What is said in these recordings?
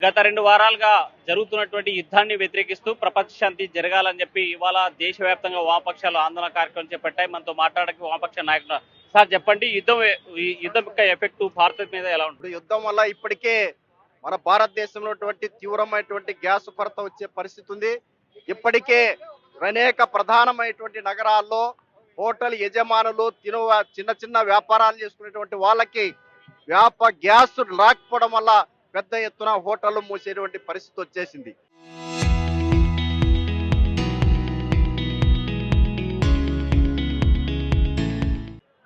గత 2 వారాలుగా జరుగుతున్నటువంటి యుద్ధాన్ని వ్యతిరేకిస్తూ ప్రపంచ శాంతి జరగాలని చెప్పి ఇవాళ దేశవ్యాప్తంగా వామపక్షాలు ఆందోళన కార్యక్రమం చేపట్టాయి. మనతో మాట్లాడడానికి వామపక్ష నాయకులు సార్ చెప్పండి, యుద్ధం యొక్క ఎఫెక్ట్ భారత్ మీద ఎలా ఉంటుంది? యుద్ధం వల్ల ఇప్పటికే మన భారతదేశంలో తీవ్రమైనటువంటి గ్యాస్ కొరత వచ్చే పరిస్థితి ఉంది. ఇప్పటికే అనేక ప్రధానమైనటువంటి నగరాల్లో హోటల్ యజమానులు చిన్న చిన్న వ్యాపారాలు చేసుకునేటువంటి వాళ్ళకి గ్యాస్ రాకపోవడం వల్ల పెద్ద ఎత్తున హోటళ్లు మూసేటువంటి పరిస్థితి వచ్చేసింది.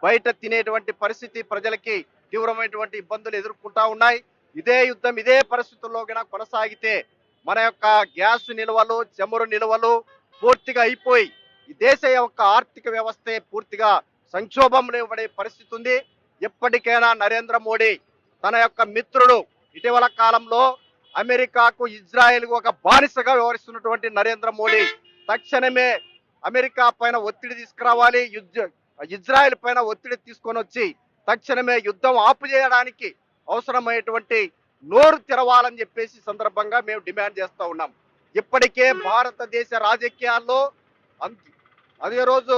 బయట తినేటువంటి పరిస్థితి ప్రజలకి తీవ్రమైనటువంటి ఇబ్బందులు ఎదుర్కొంటా ఉన్నాయి. ఇదే యుద్ధం ఇదే పరిస్థితుల్లో కొనసాగితే మన యొక్క గ్యాస్ నిల్వలు, చమురు నిల్వలు పూర్తిగా అయిపోయి ఈ దేశ యొక్క ఆర్థిక వ్యవస్థే పూర్తిగా సంక్షోభంలో పడే పరిస్థితి ఉంది. ఎప్పటికైనా నరేంద్ర మోడీ తన యొక్క మిత్రుడు ఇటీవల కాలంలో అమెరికాకు ఇజ్రాయెల్కు ఒక బానిసగా వ్యవహరిస్తున్నటువంటి నరేంద్ర మోడీ తక్షణమే అమెరికా పైన ఒత్తిడి తీసుకురావాలి, ఇజ్రాయెల్ పైన ఒత్తిడి తీసుకొని వచ్చి తక్షణమే యుద్ధం ఆపు చేయడానికి అవసరమైనటువంటి నోరు తెరవాలని చెప్పేసి సందర్భంగా మేము డిమాండ్ చేస్తూ ఉన్నాం. ఇప్పటికే భారతదేశ రాజకీయాల్లో అదే రోజు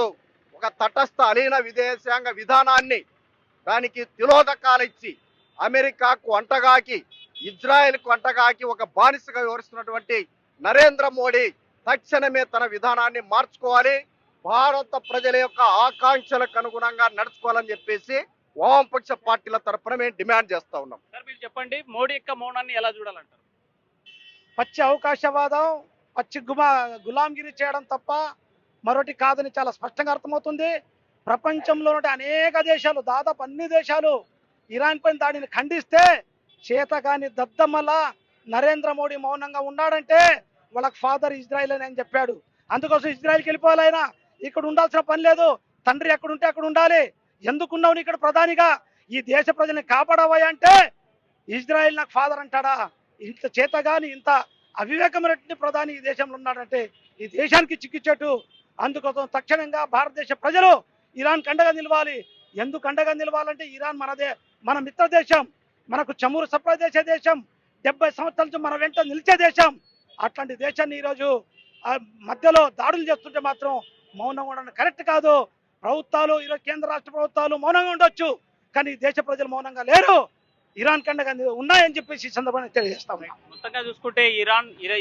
ఒక తటస్థ అలీన విదేశాంగ విధానాన్ని దానికి తిలోదకాలు ఇచ్చి అమెరికాకు అంటగాకి, ఇజ్రాయెల్కు అంటగాకి ఒక బానిసగా వ్యవహరిస్తున్నటువంటి నరేంద్ర మోడీ తక్షణమే తన విధానాన్ని మార్చుకోవాలి, భారత ప్రజల యొక్క ఆకాంక్షలకు అనుగుణంగా నడుచుకోవాలని చెప్పేసి వామపక్ష పార్టీల తరఫున మేము డిమాండ్ చేస్తా ఉన్నాం. సార్ మీరు చెప్పండి, మోడీ యొక్క మౌనాన్ని ఎలా చూడాలంటారు? పచ్చి అవకాశవాదం, పచ్చి గులాంగిరి చేయడం తప్ప మరొకటి కాదని చాలా స్పష్టంగా అర్థమవుతుంది. ప్రపంచంలో అనేక దేశాలు, దాదాపు అన్ని దేశాలు ఇరాన్ పైన దాడిని ఖండిస్తే చేతగాని దద్దమ్మల నరేంద్ర మోడీ మౌనంగా ఉన్నాడంటే వాళ్ళకి ఫాదర్ ఇజ్రాయెల్ అని చెప్పాడు. అందుకోసం ఇజ్రాయెల్కి వెళ్ళిపోవాలి, ఆయన ఇక్కడ ఉండాల్సిన పని లేదు. తండ్రి ఎక్కడుంటే అక్కడ ఉండాలి. ఎందుకున్నావు ఇక్కడ ప్రధానిగా? ఈ దేశ ప్రజల్ని కాపాడవా అంటే ఇజ్రాయెల్ నాకు ఫాదర్ అంటాడా? ఇంత చేతగాని ఇంత అవివేకమైనటువంటి ప్రధాని ఈ దేశంలో ఉన్నాడంటే ఈ దేశానికి చిక్కిచ్చేటు. అందుకోసం తక్షణంగా భారతదేశ ప్రజలు ఇరాన్ అండగా నిలవాలి. ఎందుకు అండగా నిలవాలంటే ఇరాన్ మన మిత్ర దేశం, మనకు చమురు సప్లై చేసే దేశం, 70 సంవత్సరాల నుంచి మన వెంట నిలిచే దేశం. అట్లాంటి దేశాన్ని ఈరోజు మధ్యలో దాడులు చేస్తుంటే మాత్రం మౌనంగా ఉండడం కరెక్ట్ కాదు. ప్రభుత్వాలు ఈరోజు కేంద్ర రాష్ట్ర ప్రభుత్వాలు మౌనంగా ఉండొచ్చు, కానీ దేశ ప్రజలు మౌనంగా లేరు. ఇరాన్ కండగా ఉన్నాయని చెప్పేసి ఈ సందర్భంగా తెలియజేస్తాం. మొత్తంగా చూసుకుంటే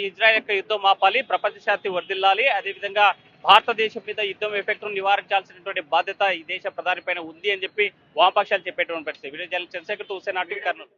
ఇజ్రాయెల్ యొక్క యుద్ధం ఆపాలి, ప్రపంచ శాంతి వర్ధిల్లాలి. అదేవిధంగా భారతదేశం మీద యుద్ధం ఎఫెక్ట్ నివారించాల్సినటువంటి బాధ్యత ఈ దేశ ప్రధాని పైన ఉంది అని చెప్పి వామపక్షాలు చెప్పేటువంటి పరిస్థితి. Video journalist Chandrashekar, Hussain, Kurnool.